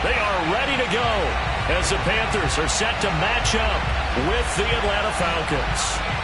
They are ready to go as the Panthers are set to match up with the Atlanta Falcons.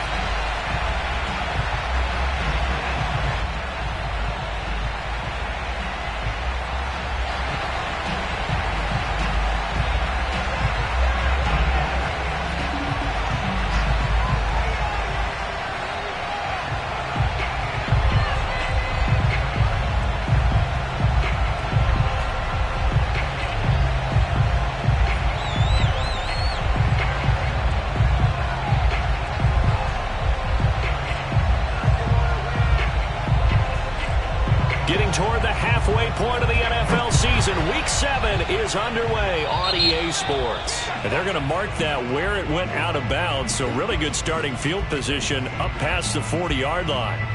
Toward the halfway point of the NFL season. Week 7 is underway on EA Sports. And they're going to mark that where it went out of bounds, so really good starting field position up past the 40-yard line.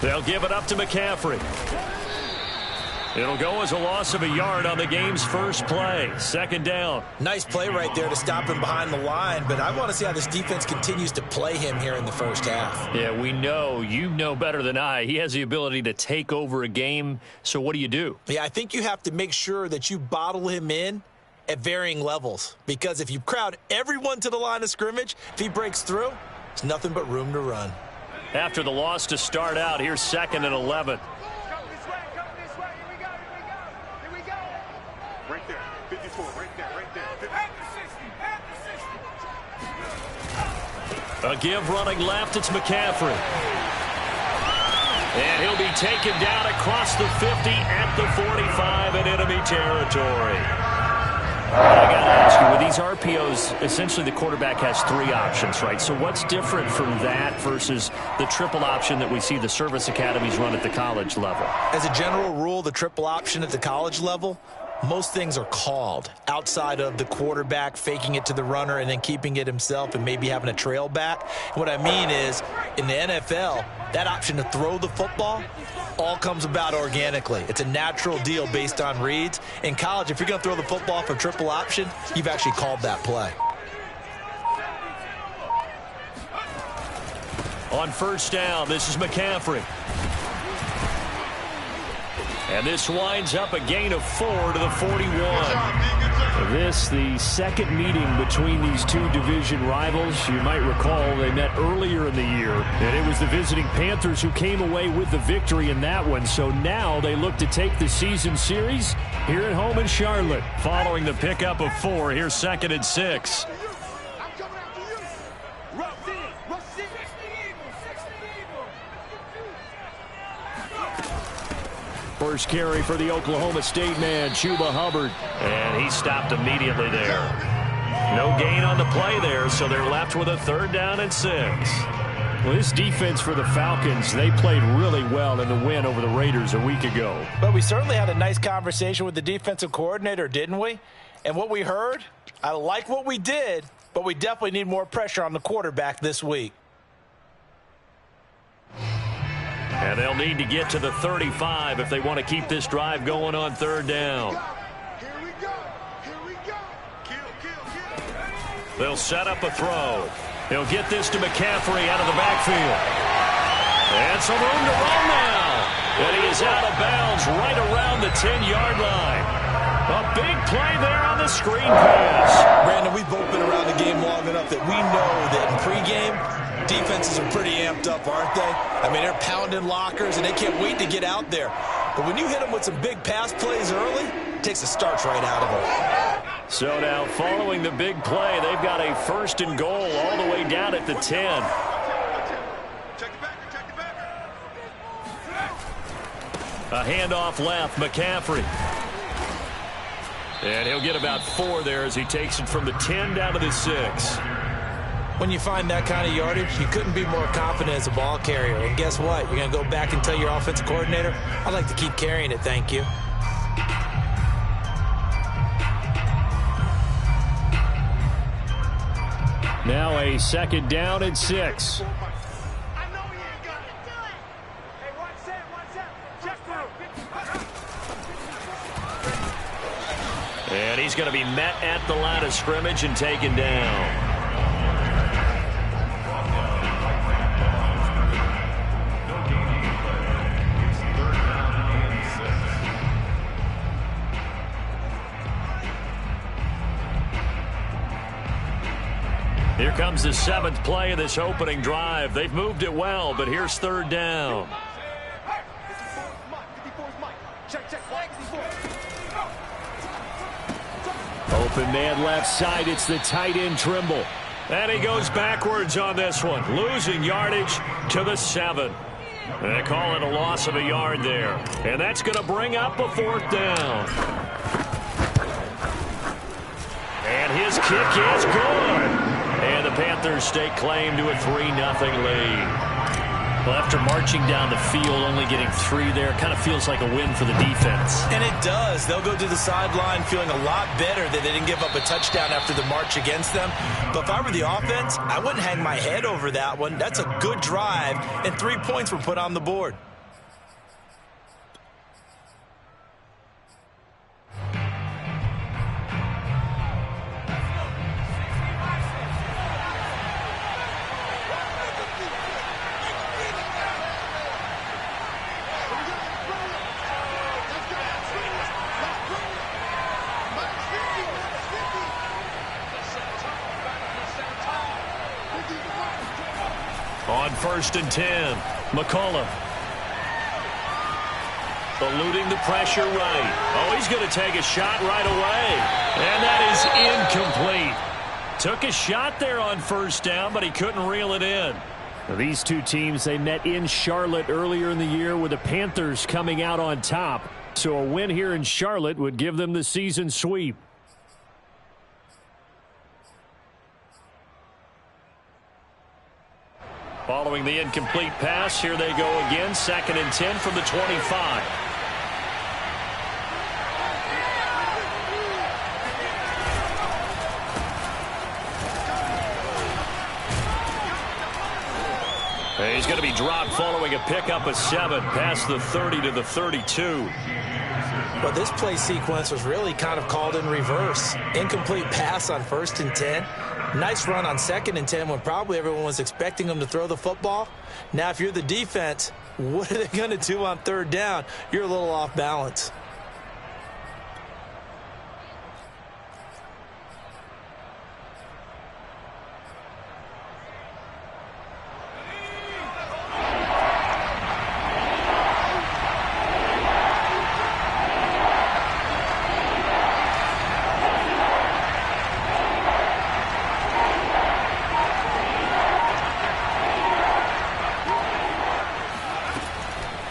They'll give it up to McCaffrey. It'll go as a loss of a yard on the game's first play. Second down. Nice play right there to stop him behind the line, but I want to see how this defense continues to play him here in the first half. Yeah, we know. You know better than I. He has the ability to take over a game, so what do? Yeah, I think you have to make sure that you bottle him in at varying levels, because if you crowd everyone to the line of scrimmage, if he breaks through, there's nothing but room to run. After the loss to start out, here's 2nd and 11. Come this way. Here we go. Right there, 54, right there. A give running left, it's McCaffrey. And he'll be taken down across the 50 at the 45 in enemy territory. I got to ask you, with these RPOs, essentially the quarterback has 3 options, right? So what's different from that versus the triple option that we see the service academies run at the college level? As a general rule, the triple option at the college level, most things are called outside of the quarterback faking it to the runner and then keeping it himself and maybe having a trail back. And what I mean is, in the NFL, that option to throw the football all comes about organically. It's a natural deal based on reads. In college, if you're going to throw the football for triple option, you've actually called that play. On first down, this is McCaffrey. And this winds up a gain of 4 to the 41. This, the second meeting between these two division rivals. You might recall they met earlier in the year, and it was the visiting Panthers who came away with the victory in that one. So now they look to take the season series here at home in Charlotte. Following the pickup of 4, here's 2nd and 6. First carry for the Oklahoma State man, Chuba Hubbard. And he stopped immediately there. No gain on the play there, so they're left with a 3rd down and 6. Well, this defense for the Falcons, they played really well in the win over the Raiders a week ago. But we certainly had a nice conversation with the defensive coordinator, didn't we? And what we heard, I like what we did, but we definitely need more pressure on the quarterback this week. And they'll need to get to the 35 if they want to keep this drive going on 3rd down. Here we go. Kill. They'll set up a throw. He'll get this to McCaffrey out of the backfield. And some room to run now. And he is out of bounds right around the 10-yard line. A big play there on the screen pass. Brandon, we've both been around the game long enough that we know that in pregame, defenses are pretty amped up, aren't they? I mean, they're pounding lockers, and they can't wait to get out there. But when you hit them with some big pass plays early, it takes the starch right out of them. So now, following the big play, they've got a 1st and goal all the way down at the 10. A handoff left, McCaffrey. And he'll get about 4 there as he takes it from the 10 down to the 6. When you find that kind of yardage, you couldn't be more confident as a ball carrier. And guess what? You're going to go back and tell your offensive coordinator, I'd like to keep carrying it, thank you. Now a 2nd down and 6. I know he And he's going to be met at the line of scrimmage and taken down. Here comes the 7th play of this opening drive. They've moved it well, but here's 3rd down. Open man left side. It's the tight end Trimble. And he goes backwards on this one, losing yardage to the 7. They call it a loss of a yard there. And that's going to bring up a 4th down. And his kick is good. And the Panthers stake claim to a 3-0 lead. Well, after marching down the field, only getting 3 there, kind of feels like a win for the defense. And it does. They'll go to the sideline feeling a lot better that they didn't give up a touchdown after the march against them. But if I were the offense, I wouldn't hang my head over that one. That's a good drive, and 3 points were put on the board. On 1st and 10, McCullough. Eluding the pressure right. Oh, he's going to take a shot right away. And that is incomplete. Took a shot there on 1st down, but he couldn't reel it in. Now, these two teams, they met in Charlotte earlier in the year with the Panthers coming out on top. So a win here in Charlotte would give them the season sweep. Following the incomplete pass, here they go again. 2nd and 10 from the 25. He's going to be dropped following a pickup of 7 past the 30 to the 32. Well, this play sequence was really kind of called in reverse. Incomplete pass on 1st and 10. Nice run on 2nd and 10 when probably everyone was expecting them to throw the football. Now, if you're the defense, what are they going to do on 3rd down? You're a little off balance.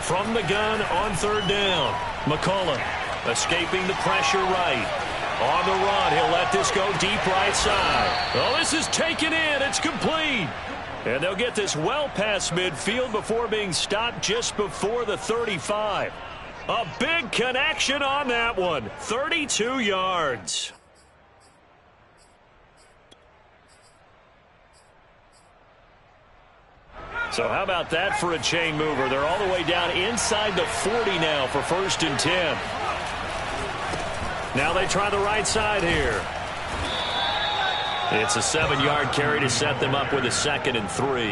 From the gun on 3rd down. McCullough escaping the pressure right. On the run, he'll let this go deep right side. Oh, this is taken in. It's complete. And they'll get this well past midfield before being stopped just before the 35. A big connection on that one. 32 yards. So how about that for a chain mover? They're all the way down inside the 40 now for 1st and 10. Now they try the right side here. It's a 7-yard carry to set them up with a 2nd and 3.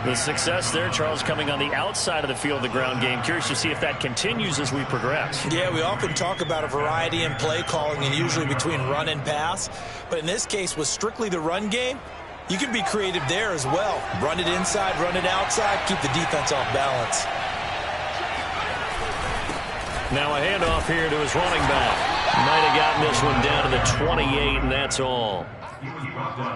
The success there, Charles, coming on the outside of the field, the ground game. Curious to see if that continues as we progress. Yeah, we often talk about a variety in play calling and usually between run and pass. But in this case, with strictly the run game, you can be creative there as well. Run it inside, run it outside, keep the defense off balance. Now a handoff here to his running back. Might have gotten this one down to the 28, and that's all.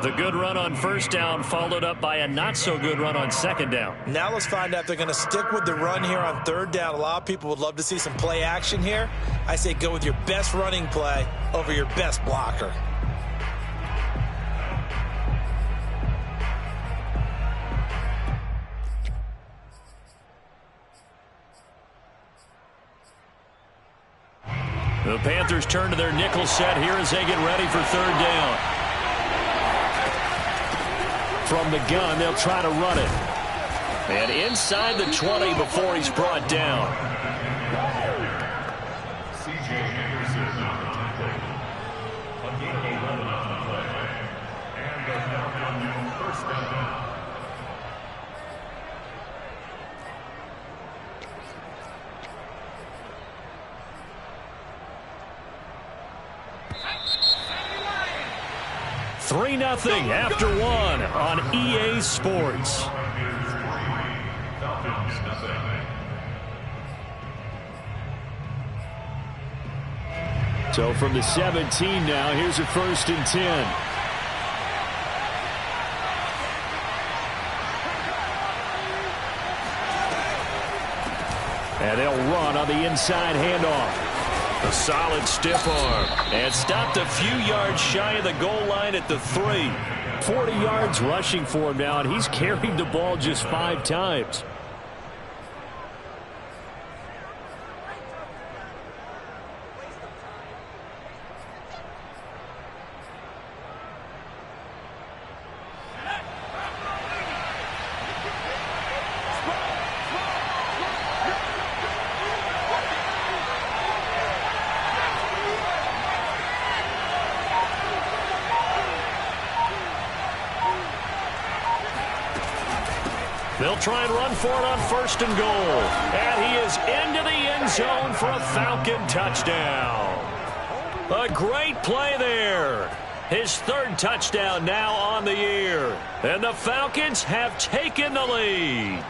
The good run on 1st down followed up by a not-so-good run on 2nd down. Now let's find out if they're going to stick with the run here on 3rd down. A lot of people would love to see some play action here. I say go with your best running play over your best blocker. The Panthers turn to their nickel set here as they get ready for 3rd down. From the gun, they'll try to run it. And inside the 20 before he's brought down. 3-0 after one on EA Sports. So from the 17 now, here's a 1st and 10. And they'll run on the inside handoff. A solid stiff arm. And stopped a few yards shy of the goal line at the 3. 40 yards rushing for him now, and he's carried the ball just 5 times. They'll try and run for it on 1st and goal. And he is into the end zone for a Falcon touchdown. A great play there. His 3rd touchdown now on the year. And the Falcons have taken the lead.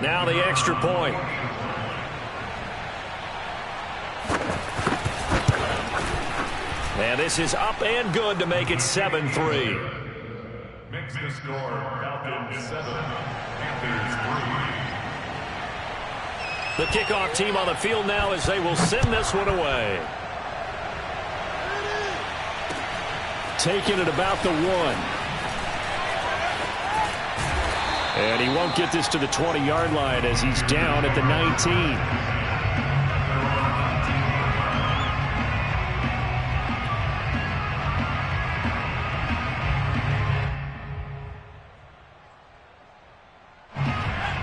Now the extra point. And this is up and good to make it 7-3. Makes the score Falcons 7, Panthers 3. The kickoff team on the field now as they will send this one away. Taking it about the 1. And he won't get this to the 20-yard line as he's down at the 19.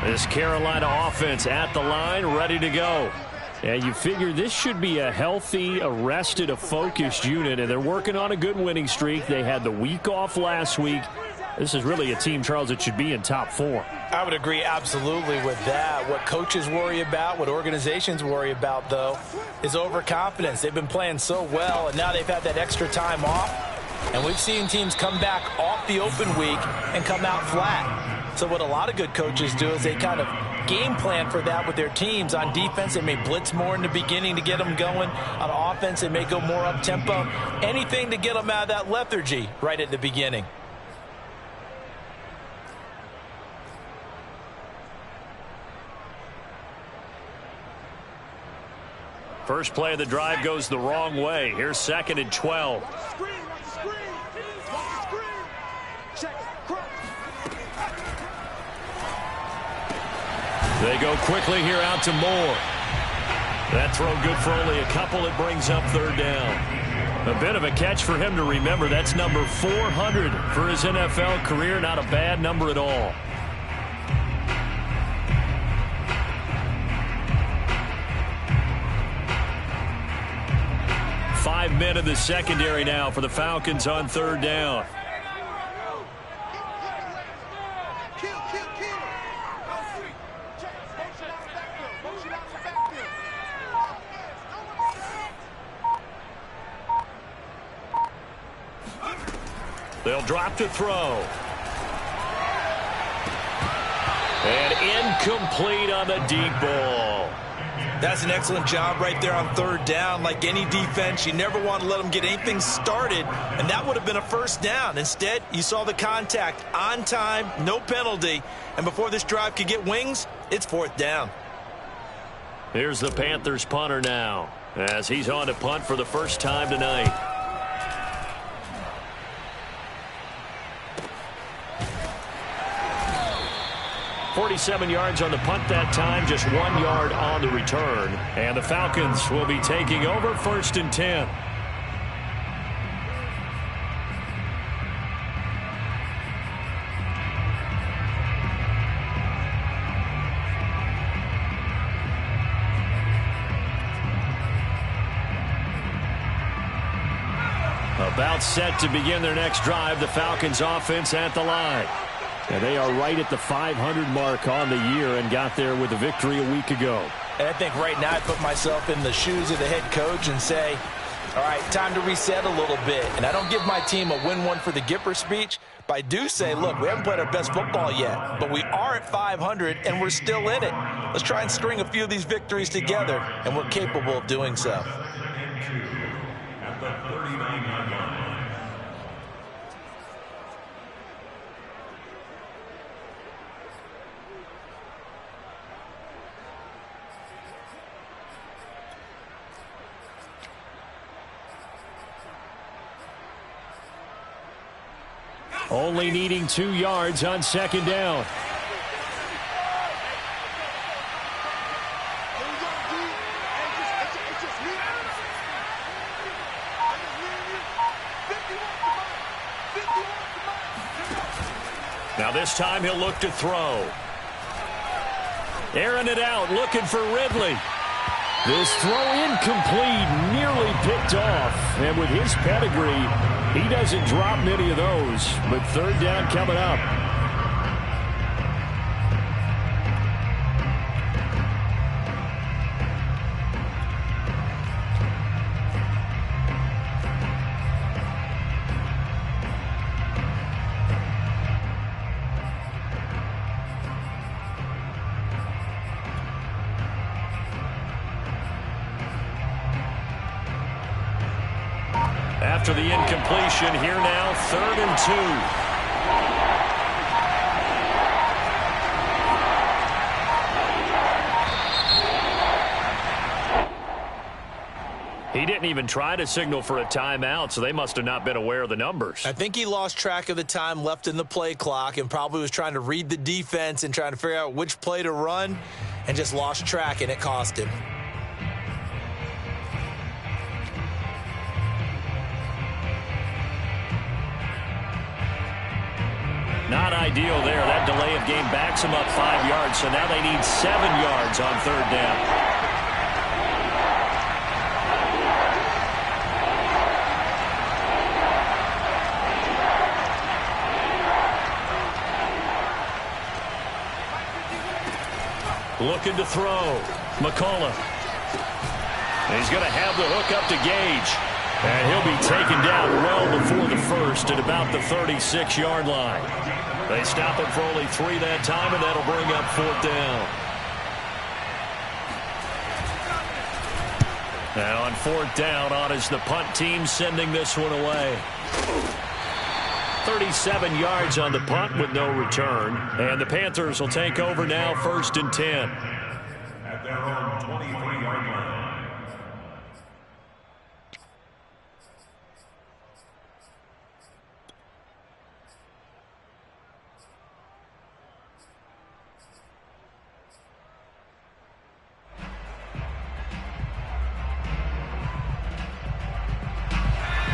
This Carolina offense at the line, ready to go. And you figure this should be a healthy, a rested, a focused unit, and they're working on a good winning streak. They had the week off last week. This is really a team, Charles, that should be in top 4. I would agree absolutely with that. What coaches worry about, what organizations worry about, though, is overconfidence. They've been playing so well, and now they've had that extra time off. And we've seen teams come back off the open week and come out flat. So what a lot of good coaches do is they kind of game plan for that with their teams. On defense, they may blitz more in the beginning to get them going. On offense, they may go more up-tempo. Anything to get them out of that lethargy right at the beginning. First play of the drive goes the wrong way. Here's 2nd and 12. They go quickly here out to Moore. That throw good for only a couple. It brings up 3rd down. A bit of a catch for him to remember. That's number 400 for his NFL career. Not a bad number at all. Five men in the secondary now for the Falcons on 3rd down. They'll drop to throw. And incomplete on the deep ball. That's an excellent job right there on 3rd down. Like any defense, you never want to let them get anything started, and that would have been a 1st down. Instead, you saw the contact on time, no penalty, and before this drive could get wings, it's 4th down. Here's the Panthers punter now as he's on to punt for the first time tonight. 47 yards on the punt that time, just 1 yard on the return. And the Falcons will be taking over 1st and 10. About set to begin their next drive, the Falcons offense at the line. And they are right at the 500 mark on the year and got there with a victory a week ago. And I think right now I put myself in the shoes of the head coach and say, all right, time to reset a little bit. And I don't give my team a win one for the Gipper speech, but I do say, look, we haven't played our best football yet, but we are at 500 and we're still in it. Let's try and string a few of these victories together, and we're capable of doing so. At the 39-yard line. Only needing 2 yards on second down. Now this time he'll look to throw. Airing it out, looking for Ridley. This throw incomplete, nearly picked off. And with his pedigree, he doesn't drop many of those. But third down coming up. After the incompletion, here now, 3rd and 2. He didn't even try to signal for a timeout, so they must have not been aware of the numbers. I think he lost track of the time left in the play clock and probably was trying to read the defense and trying to figure out which play to run and just lost track, and it cost him. Not ideal there. That delay of game backs them up 5 yards, so now they need 7 yards on third down. Looking to throw. McCullough. He's going to have the hook up to Gage. And he'll be taken down well before the first at about the 36-yard line. They stop him for only 3 that time, and that'll bring up 4th down. Now on 4th down, on is the punt team sending this one away. 37 yards on the punt with no return. And the Panthers will take over now, 1st and 10. At their own 23-yard line.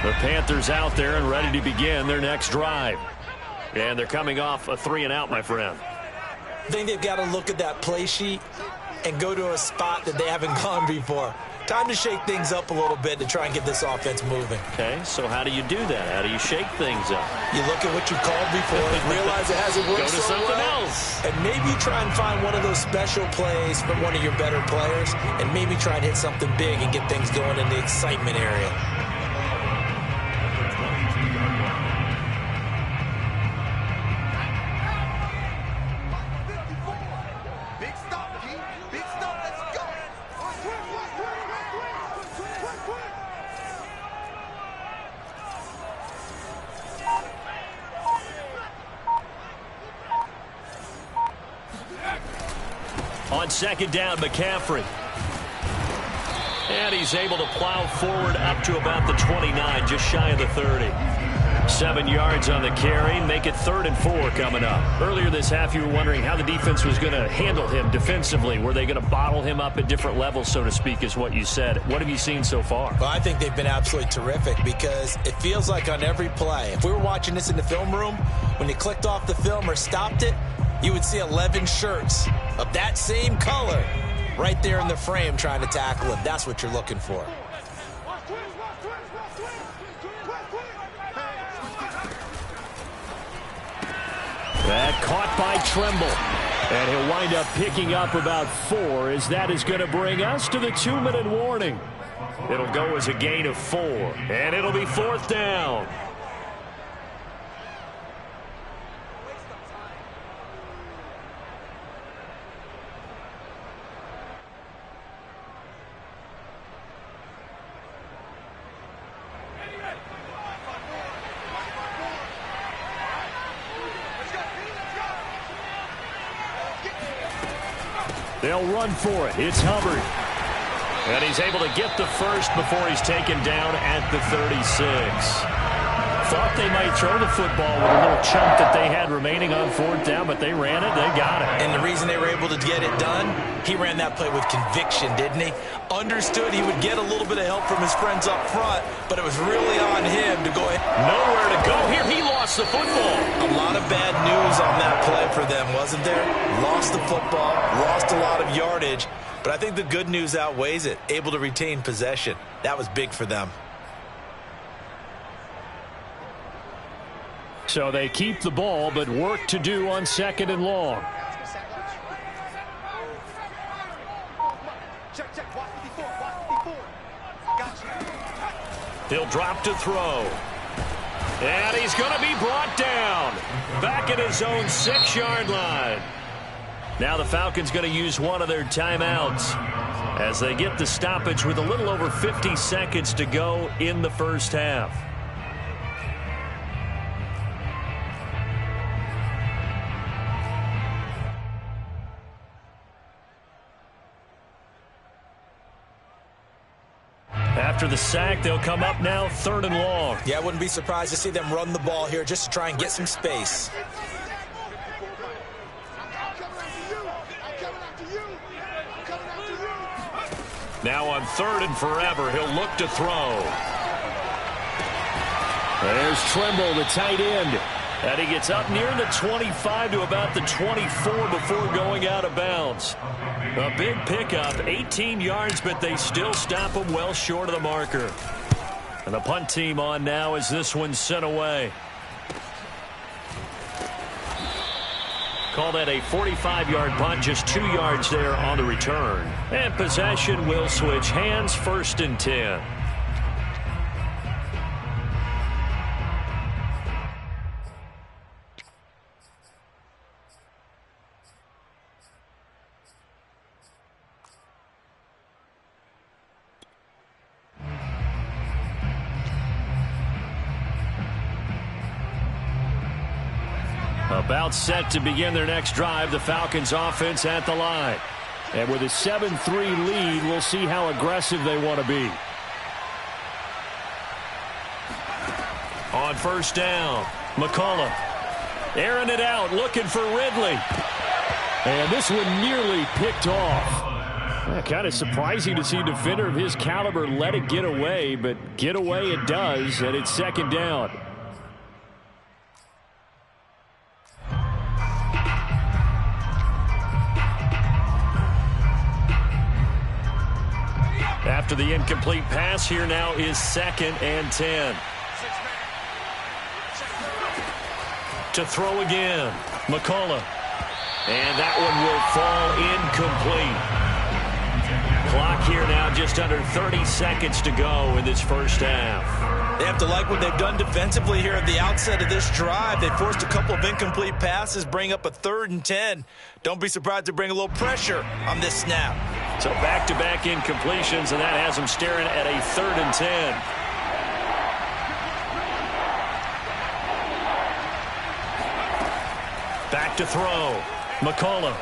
The Panthers out there and ready to begin their next drive. And they're coming off a 3-and-out, my friend. I think they've got to look at that play sheet and go to a spot that they haven't gone before. Time to shake things up a little bit to try and get this offense moving. Okay, so how do you do that? How do you shake things up? You look at what you called before, realize it hasn't worked Go to so something well, else. and maybe try and find one of those special plays from one of your better players, and maybe try and hit something big and get things going in the excitement area. On 2nd down, McCaffrey. And he's able to plow forward up to about the 29, just shy of the 30. 7 yards on the carry, make it 3rd and 4 coming up. Earlier this half, you were wondering how the defense was going to handle him defensively. Were they going to bottle him up at different levels, so to speak, is what you said. What have you seen so far? Well, I think they've been absolutely terrific because it feels like on every play, if we were watching this in the film room, when you clicked off the film or stopped it, you would see 11 shirts of that same color right there in the frame trying to tackle him. That's what you're looking for. That caught by Tremble. And he'll wind up picking up about 4, as that is going to bring us to the 2-minute warning. It'll go as a gain of 4, and it'll be 4th down. They'll run for it. It's Hubbard. And he's able to get the first before he's taken down at the 36. Thought they might throw the football with a little chunk that they had remaining on 4th down, but they ran it. They got it. And the reason they were able to get it done, he ran that play with conviction, didn't he? Understood he would get a little bit of help from his friends up front, but it was really on him to go ahead. Nowhere to go here. He lost the football. A lot of bad news on that play for them, wasn't there? Lost the football, lost a lot of yardage, but I think the good news outweighs it. Able to retain possession. That was big for them. So they keep the ball, but work to do on 2nd and long. He'll drop to throw. And he's going to be brought down. Back at his own 6-yard line. Now the Falcons going to use one of their timeouts as they get the stoppage with a little over 50 seconds to go in the first half. After the sack, they'll come up now 3rd and long. Yeah, I wouldn't be surprised to see them run the ball here just to try and get some space. Now on 3rd and forever, he'll look to throw. There's Trimble, the tight end. And he gets up near the 25 to about the 24 before going out of bounds. A big pickup, 18 yards, but they still stop him well short of the marker. And the punt team on now as this one's sent away. Call that a 45-yard punt, just 2 yards there on the return. And possession will switch hands, 1st and 10. About set to begin their next drive, the Falcons offense at the line. And with a 7-3 lead, we'll see how aggressive they want to be. On 1st down, McCullough airing it out, looking for Ridley. And this one nearly picked off. Kind of surprising to see a defender of his caliber let it get away, but get away it does, and it's 2nd down. After the incomplete pass, here now is 2nd and 10. To throw again, McCullough. And that one will fall incomplete. Clock here now just under 30 seconds to go in this first half. They have to like what they've done defensively here at the outset of this drive. They forced a couple of incomplete passes, bring up a 3rd and 10. Don't be surprised to bring a little pressure on this snap. So back-to-back incompletions, and that has them staring at a 3rd and 10. Back to throw. McCullough.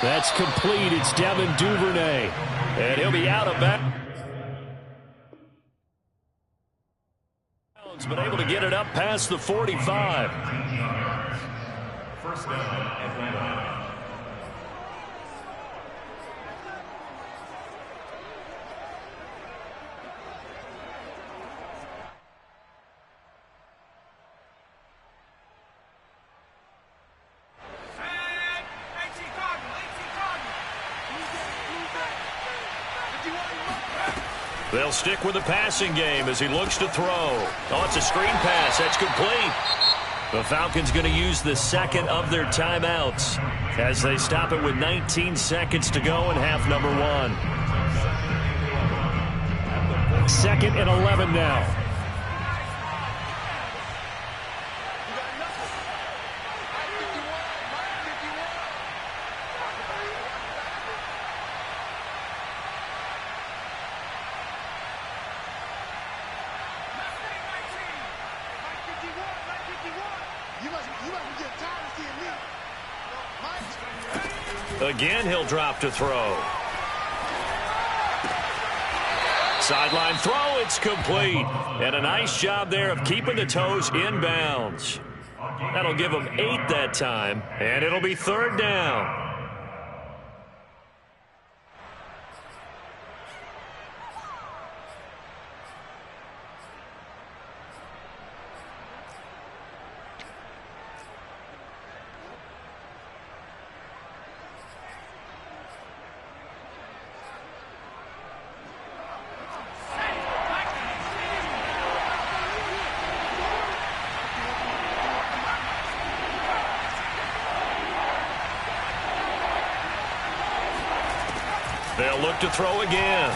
That's complete. It's Devin Duvernay. And he'll be out of bounds. But able to get it up past the 45. 1st down, Atlanta. They'll stick with the passing game as he looks to throw. Oh, it's a screen pass. That's complete. The Falcons going to use the second of their timeouts as they stop it with 19 seconds to go in half number 1. 2nd and 11 now. Again, he'll drop to throw. Sideline throw, it's complete. And a nice job there of keeping the toes in bounds. That'll give him 8 that time, and it'll be 3rd down. They'll look to throw again.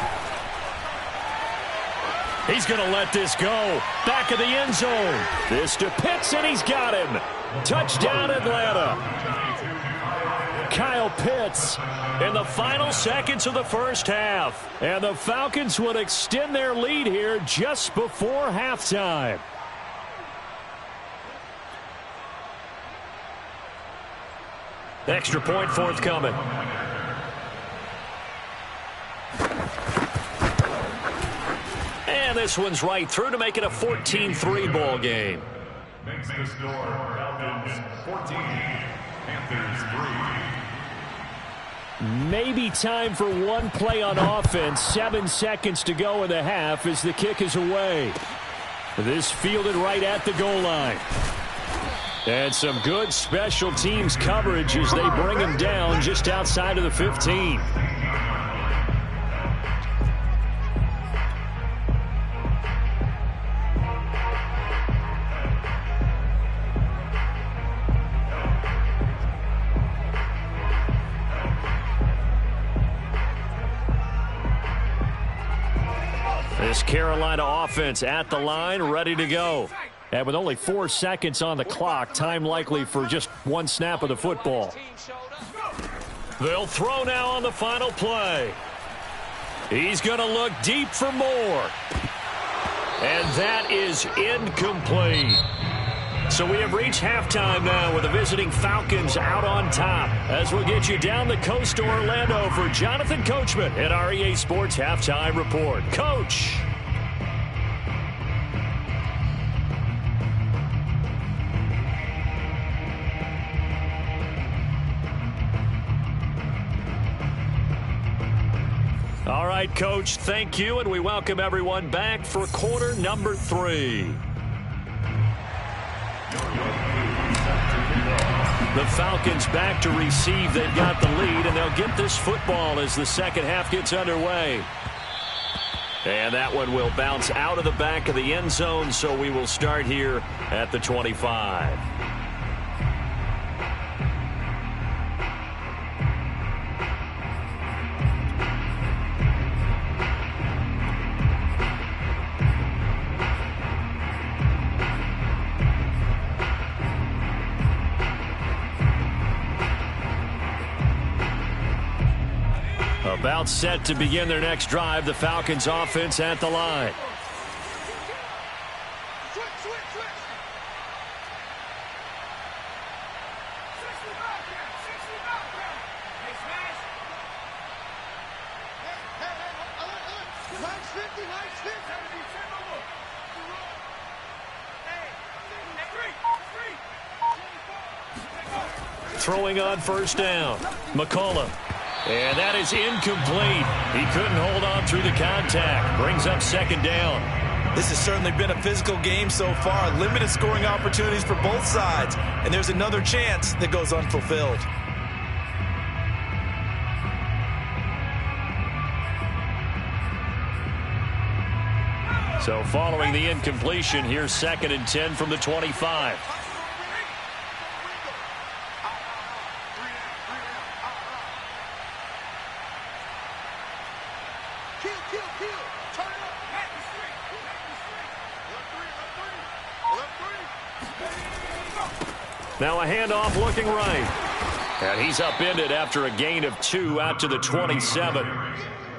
He's going to let this go. Back of the end zone. This to Pitts, and he's got him. Touchdown, Atlanta. Kyle Pitts in the final seconds of the first half. And the Falcons would extend their lead here just before halftime. Extra point forthcoming. And this one's right through to make it a 14-3 ball game. Makes the score Falcons 14, Panthers 3. Maybe time for one play on offense. 7 seconds to go in the half as the kick is away. This fielded right at the goal line. And some good special teams coverage as they bring him down just outside of the 15. This Carolina offense at the line, ready to go. And with only 4 seconds on the clock, time likely for just one snap of the football. They'll throw now on the final play. He's going to look deep for more. And that is incomplete. So we have reached halftime now with the visiting Falcons out on top. As we'll get you down the coast to Orlando for Jonathan Coachman at our EA Sports Halftime Report. Coach. All right, Coach, thank you, and we welcome everyone back for quarter number 3. The Falcons back to receive. They've got the lead, and they'll get this football as the second half gets underway. And that one will bounce out of the back of the end zone, so we will start here at the 25. About set to begin their next drive. The Falcons offense at the line. Throwing on first down. McCollum. And that is incomplete. He couldn't hold on through the contact. Brings up second down. This has certainly been a physical game so far. Limited scoring opportunities for both sides. And there's another chance that goes unfulfilled. So following the incompletion, here's 2nd and 10 from the 25. Now a handoff looking right. And he's upended after a gain of 2 out to the 27.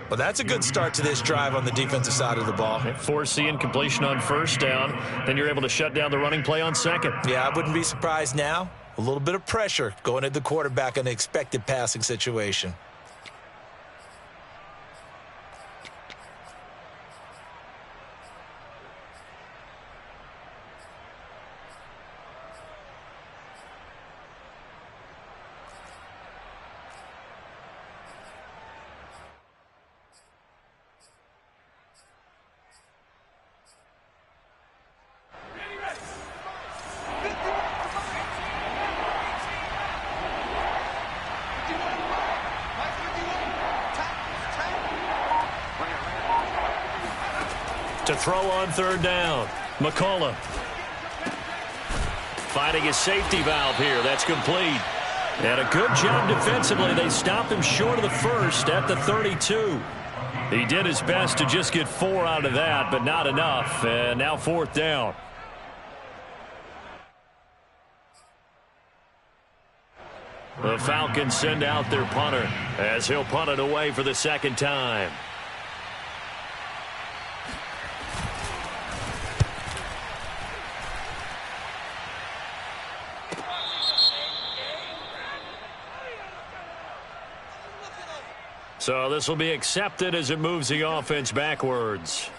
Well, that's a good start to this drive on the defensive side of the ball. Force the incompletion on first down. Then you're able to shut down the running play on second. Yeah, I wouldn't be surprised now. A little bit of pressure going at the quarterback in an expected passing situation. To throw on third down, McCullough. Finding his safety valve here. That's complete. And a good job defensively. They stopped him short of the first at the 32. He did his best to just get 4 out of that, but not enough. And now fourth down. The Falcons send out their punter as he'll punt it away for the second time. So this will be accepted as it moves the offense backwards.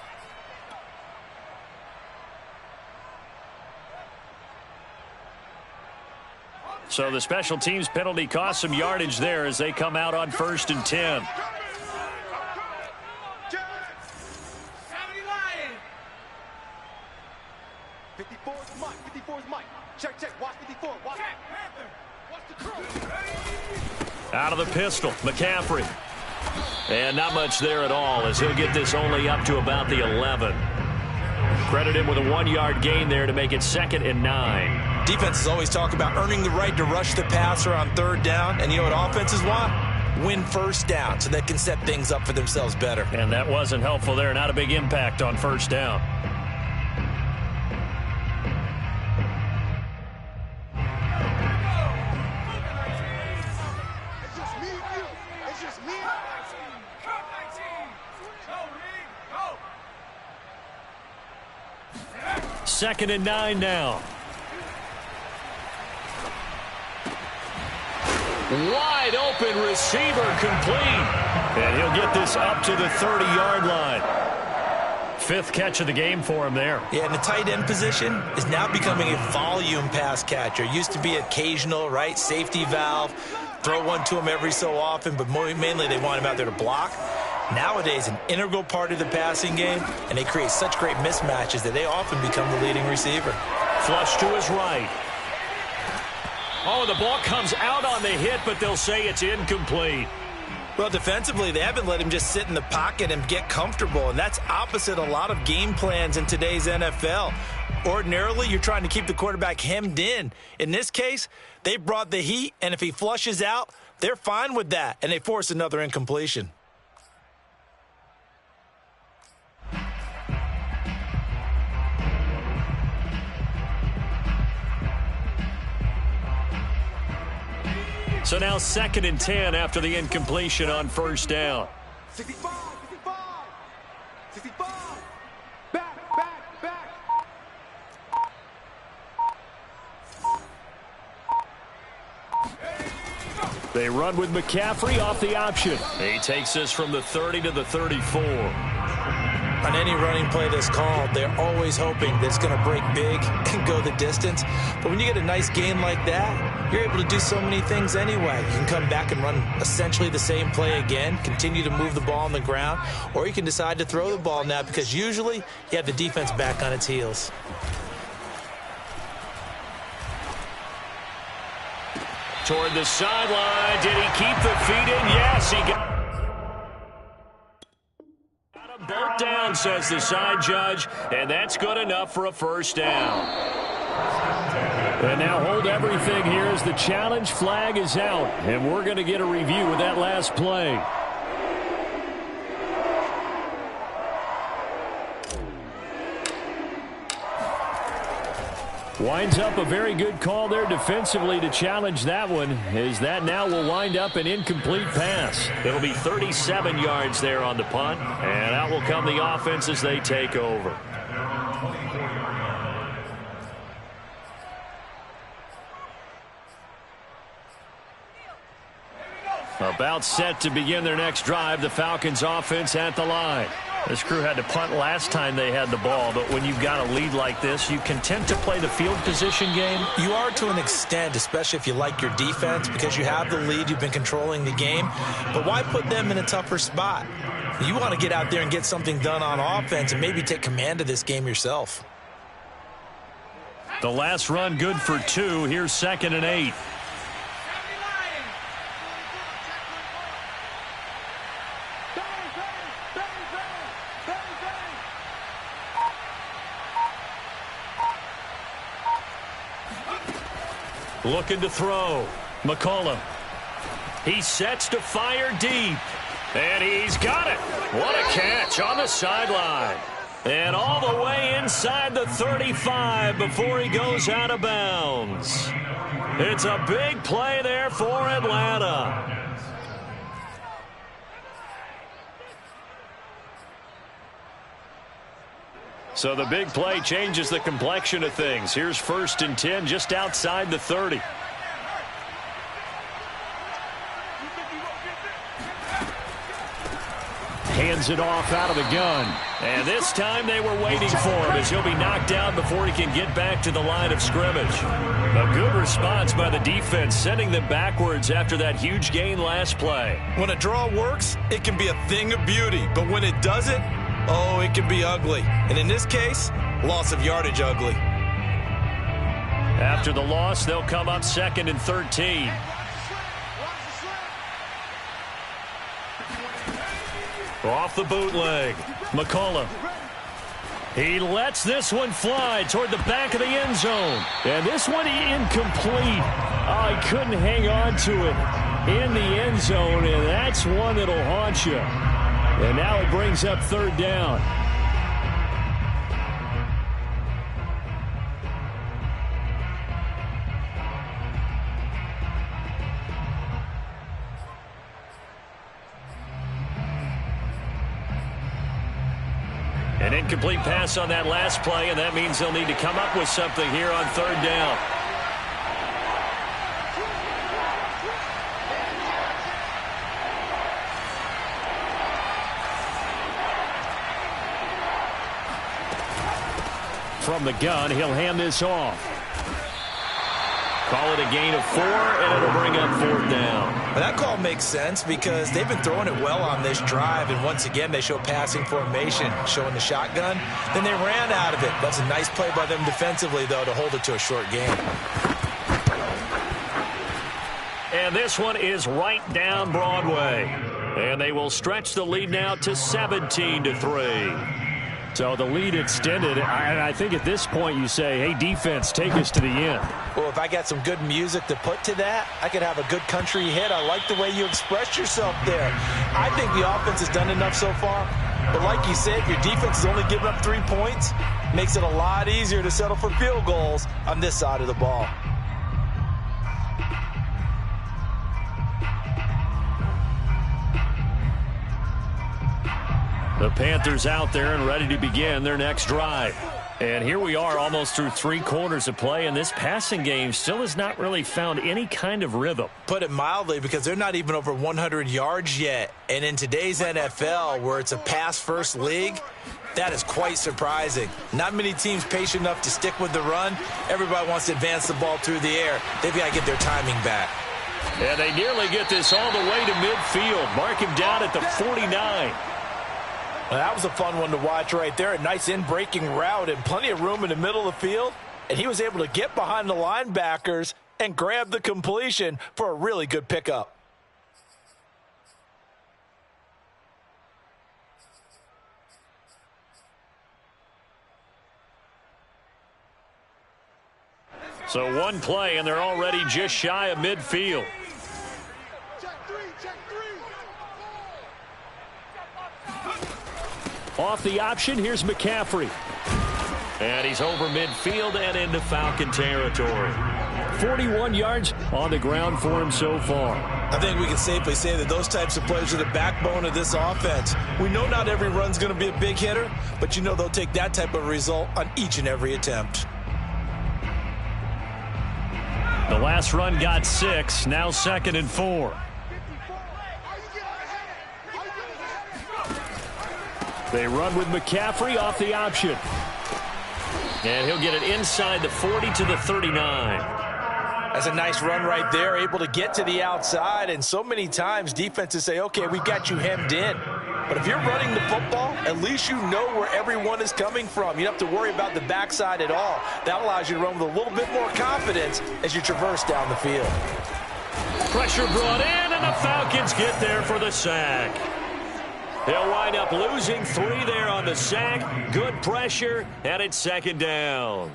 So the special teams penalty cost some yardage there as they come out on 1st and 10. Out of the pistol, McCaffrey. And not much there at all as he'll get this only up to about the 11. Credit him with a 1-yard gain there to make it 2nd and 9. Defenses always talk about earning the right to rush the passer on third down. And you know what offenses want? Win first down so they can set things up for themselves better. And that wasn't helpful there. Not a big impact on first down. Second and 9 now. Wide open receiver complete. And he'll get this up to the 30-yard line. 5th catch of the game for him there. Yeah, and the tight end position is now becoming a volume pass catcher. Used to be occasional, right? Safety valve. Throw one to him every so often, but mainly they want him out there to block. Nowadays, an integral part of the passing game, and they create such great mismatches that they often become the leading receiver. Flush to his right. Oh, the ball comes out on the hit, but they'll say it's incomplete. Well, defensively, they haven't let him just sit in the pocket and get comfortable, and that's opposite a lot of game plans in today's NFL. Ordinarily, you're trying to keep the quarterback hemmed in. In this case, they brought the heat, and if he flushes out, they're fine with that, and they force another incompletion. So now 2nd and 10 after the incompletion on first down. 65, 65. Back. They run with McCaffrey off the option. He takes this from the 30 to the 34. On any running play that's called, they're always hoping that it's going to break big and go the distance. But when you get a nice gain like that, you're able to do so many things anyway. You can come back and run essentially the same play again, continue to move the ball on the ground, or you can decide to throw the ball now because usually you have the defense back on its heels. Toward the sideline. Did he keep the feet in? Yes, he got both down, says the side judge, and that's good enough for a first down. And now hold everything here as the challenge flag is out, and we're going to get a review of that last play. Winds up a very good call there defensively to challenge that one, as that now will wind up an incomplete pass. It'll be 37 yards there on the punt, and out will come the offense as they take over. About set to begin their next drive, the Falcons offense at the line. This crew had to punt last time they had the ball, but when you've got a lead like this, you can tend to play the field position game. You are to an extent, especially if you like your defense, because you have the lead, you've been controlling the game. But why put them in a tougher spot? You want to get out there and get something done on offense and maybe take command of this game yourself. The last run good for 2. Here's 2nd and 8. Looking to throw. McCollum. He sets to fire deep. And he's got it. What a catch on the sideline. And all the way inside the 35 before he goes out of bounds. It's a big play there for Atlanta. So the big play changes the complexion of things. Here's 1st and 10 just outside the 30. Hands it off out of the gun. And this time they were waiting for him as he'll be knocked down before he can get back to the line of scrimmage. A good response by the defense, sending them backwards after that huge gain last play. When a draw works, it can be a thing of beauty. But when it doesn't, oh, it can be ugly. And in this case, loss of yardage ugly. After the loss, they'll come up 2nd and 13. Off the bootleg. McCollum. He lets this one fly toward the back of the end zone. And this one incomplete. Oh, he couldn't hang on to it in the end zone, and that's one that'll haunt you. And now it brings up 3rd down. An incomplete pass on that last play, and that means they'll need to come up with something here on 3rd down. From the gun, he'll hand this off. Call it a gain of 4, and it'll bring up 4th down. Well, that call makes sense because they've been throwing it well on this drive, and once again they show passing formation, showing the shotgun. Then they ran out of it. That's a nice play by them defensively, though, to hold it to a short gain. And this one is right down Broadway. And they will stretch the lead now to 17-3. So the lead extended, and I think at this point you say, hey, defense, take us to the end. Well, if I got some good music to put to that, I could have a good country hit. I like the way you expressed yourself there. I think the offense has done enough so far. But like you said, your defense has only given up 3 points. Makes it a lot easier to settle for field goals on this side of the ball. The Panthers out there and ready to begin their next drive. And here we are almost through 3 quarters of play, and this passing game still has not really found any kind of rhythm. Put it mildly, because they're not even over 100 yards yet. And in today's NFL, where it's a pass-first league, that is quite surprising. Not many teams patient enough to stick with the run. Everybody wants to advance the ball through the air. They've got to get their timing back. And they nearly get this all the way to midfield. Mark him down at the 49. Well, that was a fun one to watch right there. A nice in-breaking route and plenty of room in the middle of the field. And he was able to get behind the linebackers and grab the completion for a really good pickup. So one play, and they're already just shy of midfield. Off the option, here's McCaffrey. And he's over midfield and into Falcon territory. 41 yards on the ground for him so far. I think we can safely say that those types of plays are the backbone of this offense. We know not every run's going to be a big hitter, but you know they'll take that type of result on each and every attempt. The last run got 6, now 2nd and 4. They run with McCaffrey off the option. And he'll get it inside the 40 to the 39. That's a nice run right there, able to get to the outside. And so many times defenses say, okay, we've got you hemmed in. But if you're running the football, at least you know where everyone is coming from. You don't have to worry about the backside at all. That allows you to run with a little bit more confidence as you traverse down the field. Pressure brought in, and the Falcons get there for the sack. He'll wind up losing 3 there on the sack. Good pressure, and it's 2nd down.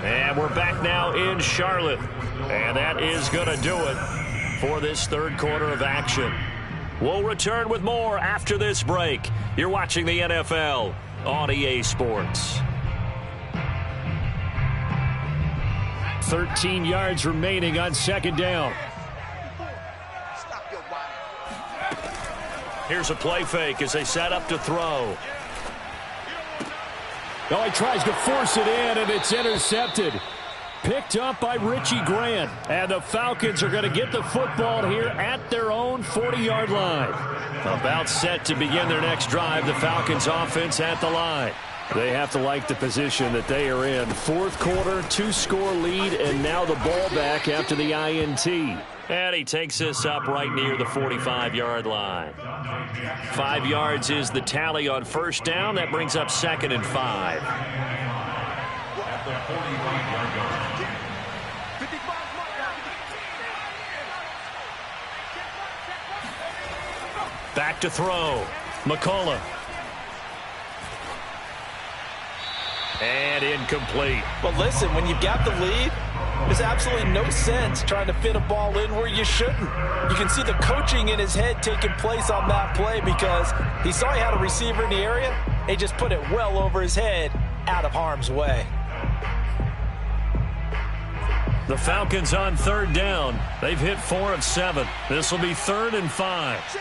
And we're back now in Charlotte. And that is going to do it for this 3rd quarter of action. We'll return with more after this break. You're watching the NFL on EA Sports. 13 yards remaining on 2nd down. Here's a play fake as they set up to throw. Oh, he tries to force it in, and it's intercepted. Picked up by Richie Grant. And the Falcons are going to get the football here at their own 40-yard line. About set to begin their next drive, the Falcons offense at the line. They have to like the position that they are in. 4th quarter, 2-score lead, and now the ball back after the INT. And he takes this up right near the 45-yard line. 5 yards is the tally on 1st down. That brings up 2nd and 5. Back to throw. McCullough. And incomplete. But listen, when you've got the lead, there's absolutely no sense trying to fit a ball in where you shouldn't. You can see the coaching in his head taking place on that play because he saw he had a receiver in the area. He just put it well over his head, out of harm's way. The Falcons on 3rd down. They've hit 4 of 7. This will be 3rd and 5.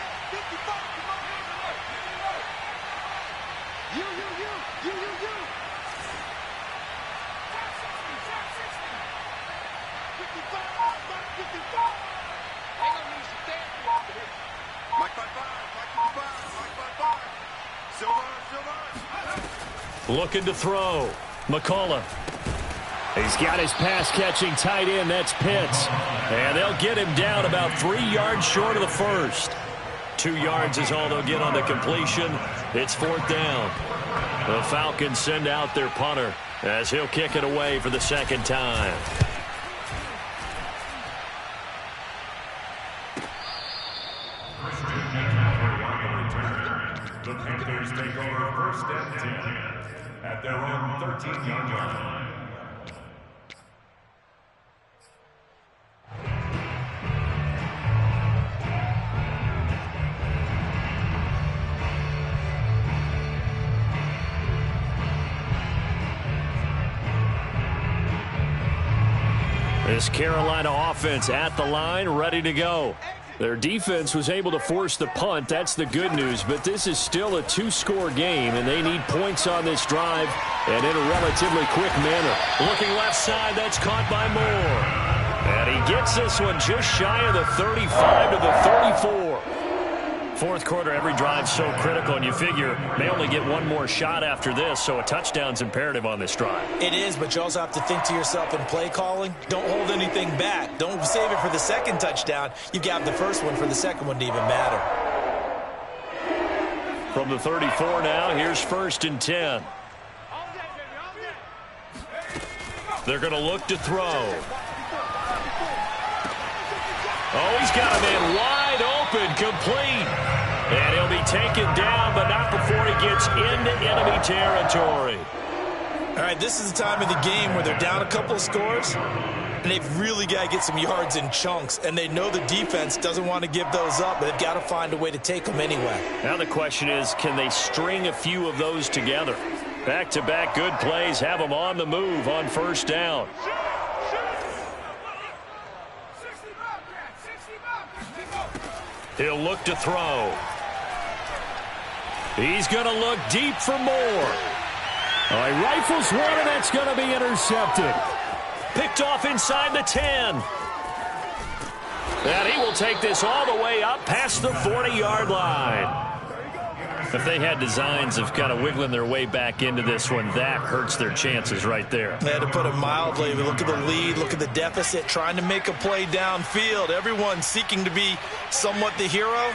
Looking to throw. McCullough. He's got his pass-catching tight end. That's Pitts. And they'll get him down about 3 yards short of the 1st. 2 yards is all they'll get on the completion. It's 4th down. The Falcons send out their punter as he'll kick it away for the 2nd time. The Panthers take over 1st and 10 at their own 13-yard line. This Carolina offense at the line, ready to go. Their defense was able to force the punt. That's the good news. But this is still a 2-score game, and they need points on this drive and in a relatively quick manner. Looking left side, that's caught by Moore. And he gets this one just shy of the 35 to the 34. 4th quarter, every drive's so critical, and you figure they only get one more shot after this, so a touchdown's imperative on this drive. It is, but you also have to think to yourself in play calling, don't hold anything back. Don't save it for the 2nd touchdown. You got the 1st one for the 2nd one to even matter. From the 34 now, here's 1st and 10. They're going to look to throw. Oh, he's got a man wide open, complete. And he'll be taken down, but not before he gets into enemy territory. All right, this is the time of the game where they're down a couple of scores. And they've really got to get some yards in chunks, and they know the defense doesn't want to give those up, but they've got to find a way to take them anyway. Now the question is, can they string a few of those together? Back-to-back good plays have them on the move on first down. He'll look to throw. He's going to look deep for more. He rifles one, and that's going to be intercepted. Picked off inside the 10. And he will take this all the way up past the 40-yard line. If they had designs of kind of wiggling their way back into this one, that hurts their chances right there. They had to put it mildly. Look at the lead, look at the deficit, trying to make a play downfield. Everyone seeking to be somewhat the hero.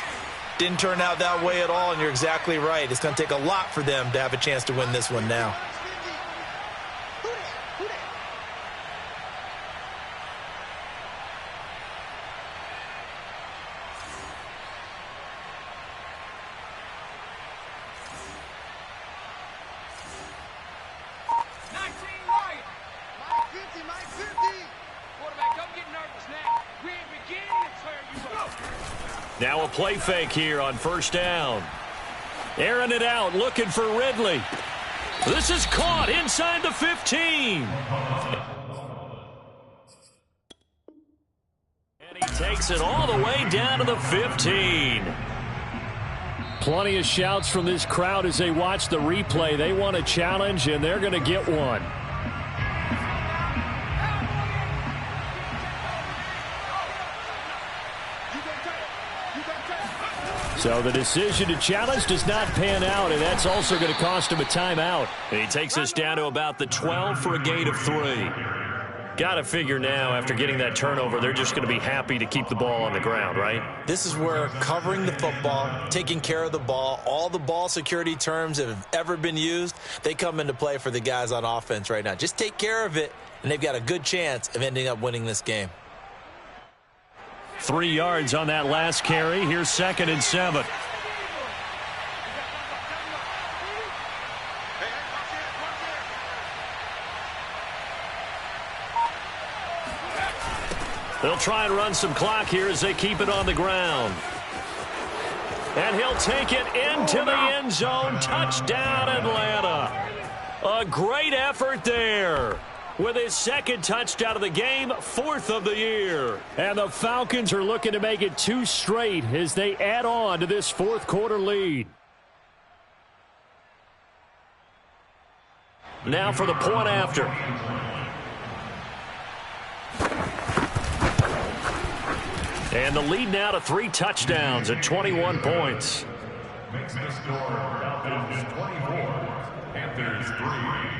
Didn't turn out that way at all, and you're exactly right. It's going to take a lot for them to have a chance to win this one now. Now a play fake here on first down. Airing it out, looking for Ridley. This is caught inside the 15. And he takes it all the way down to the 15. Plenty of shouts from this crowd as they watch the replay. They want a challenge, and they're going to get one. So the decision to challenge does not pan out, and that's also going to cost him a timeout. And he takes us down to about the 12 for a gain of 3. Got to figure now, after getting that turnover, they're just going to be happy to keep the ball on the ground, right? This is where covering the football, taking care of the ball, all the ball security terms that have ever been used, they come into play for the guys on offense right now. Just take care of it, and they've got a good chance of ending up winning this game. 3 yards on that last carry. Here's 2nd and 7. They'll try and run some clock here as they keep it on the ground. And he'll take it into the end zone. Touchdown, Atlanta. A great effort there. With his 2nd touchdown of the game, 4th of the year. And the Falcons are looking to make it 2 straight as they add on to this 4th quarter lead. Now for the point after. And the lead now to 3 touchdowns at 21 points. Makes the score Falcons 24, Panthers 3.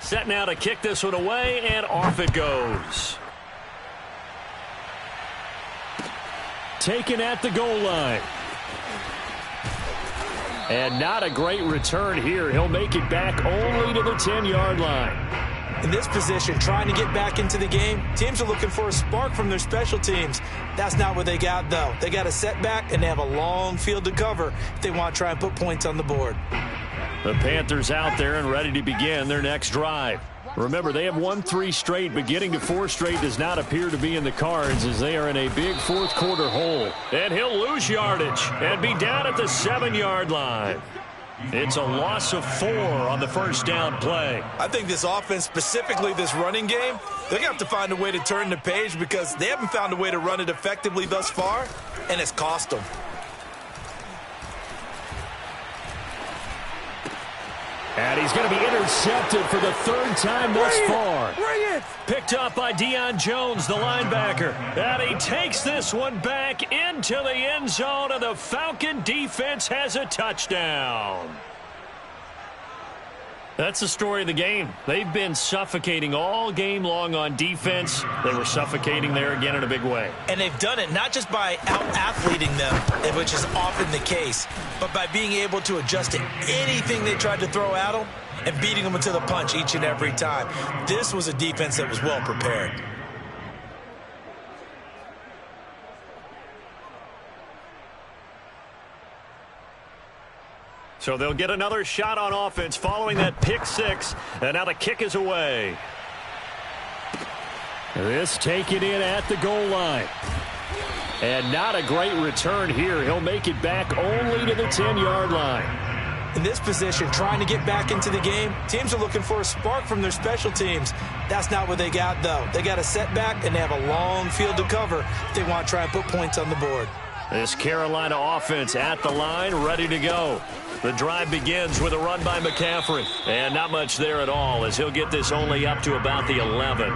Set now to kick this one away, and off it goes. Taken at the goal line. And not a great return here. He'll make it back only to the 10-yard line. In this position, trying to get back into the game, teams are looking for a spark from their special teams. That's not what they got, though. They got a setback, and they have a long field to cover if they want to try and put points on the board. The Panthers out there and ready to begin their next drive. Remember, they have won 3 straight, but getting to 4 straight does not appear to be in the cards as they are in a big 4th quarter hole. And he'll lose yardage and be down at the 7-yard line. It's a loss of 4 on the first down play. I think this offense, specifically this running game, they're going to have to find a way to turn the page because they haven't found a way to run it effectively thus far, and it's cost them. And he's going to be intercepted for the 3rd time thus far. Picked up by Deion Jones, the linebacker. And he takes this one back into the end zone, and the Falcon defense has a touchdown. That's the story of the game. They've been suffocating all game long on defense. They were suffocating there again in a big way. And they've done it not just by out-athleting them, which is often the case, but by being able to adjust to anything they tried to throw at them and beating them to the punch each and every time. This was a defense that was well prepared. So they'll get another shot on offense following that pick six, and now the kick is away. This taken in at the goal line. And not a great return here. He'll make it back only to the 10-yard line. In this position, trying to get back into the game, teams are looking for a spark from their special teams. That's not what they got, though. They got a setback, and they have a long field to cover if they want to try and put points on the board. This Carolina offense at the line, ready to go. The drive begins with a run by McCaffrey. And not much there at all, as he'll get this only up to about the 11.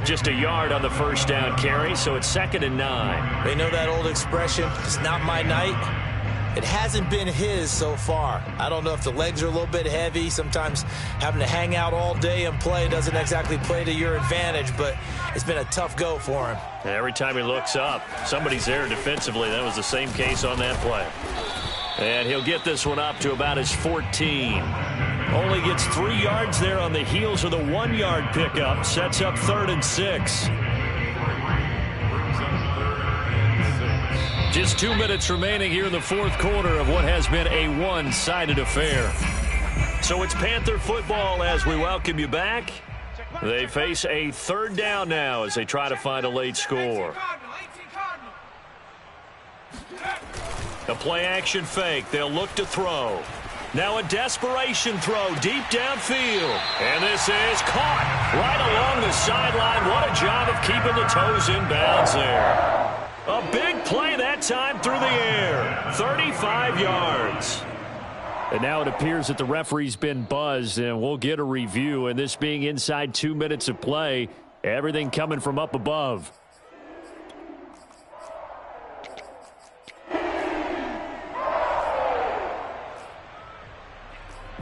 Just a yard on the first down carry, so it's 2nd and 9. They know that old expression, it's not my night. It hasn't been his so far. I don't know if the legs are a little bit heavy. Sometimes having to hang out all day and play doesn't exactly play to your advantage, but it's been a tough go for him. Every time he looks up, somebody's there defensively. That was the same case on that play. And he'll get this one up to about his 14. Only gets 3 yards there on the heels of the 1-yard pickup. Sets up 3rd and 6. Just 2 minutes remaining here in the fourth quarter of what has been a one-sided affair. So it's Panther football as we welcome you back. They face a 3rd down now as they try to find a late score. A play-action fake. They'll look to throw. Now a desperation throw deep downfield. And this is caught right along the sideline. What a job of keeping the toes in bounds there. A big play that time through the air. 35 yards. And now it appears that the referee's been buzzed, and we'll get a review. And this being inside 2 minutes of play, everything coming from up above.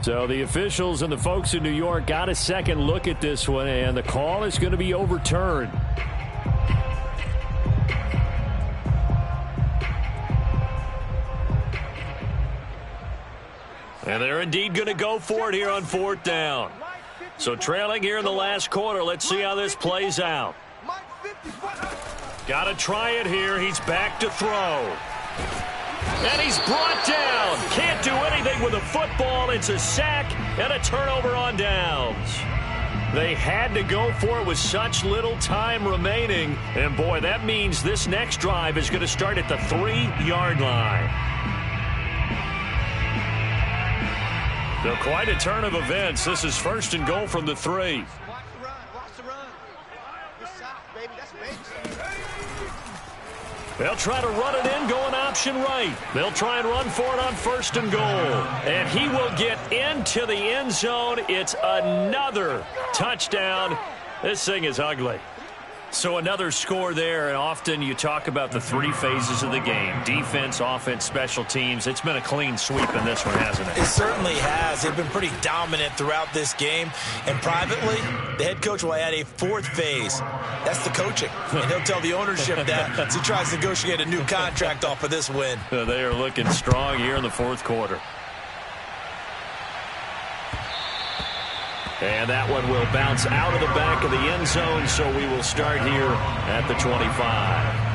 So the officials and the folks in New York got a second look at this one, and the call is going to be overturned. And they're indeed going to go for it here on 4th down. So trailing here in the last quarter, let's see how this plays out. Got to try it here. He's back to throw. And he's brought down. Can't do anything with the football. It's a sack and a turnover on downs. They had to go for it with such little time remaining. And, boy, that means this next drive is going to start at the 3-yard line. So quite a turn of events. This is 1st and goal from the 3. They'll try to run it in, going option right. They'll try and run for it on 1st and goal. And he will get into the end zone. It's another touchdown. This thing is ugly. So another score there, and often you talk about the 3 phases of the game. Defense, offense, special teams. It's been a clean sweep in this one, hasn't it? It certainly has. They've been pretty dominant throughout this game. And privately, the head coach will add a 4th phase. That's the coaching. And he'll tell the ownership that as he tries to negotiate a new contract off of this win. They are looking strong here in the 4th quarter. And that one will bounce out of the back of the end zone, so we will start here at the 25.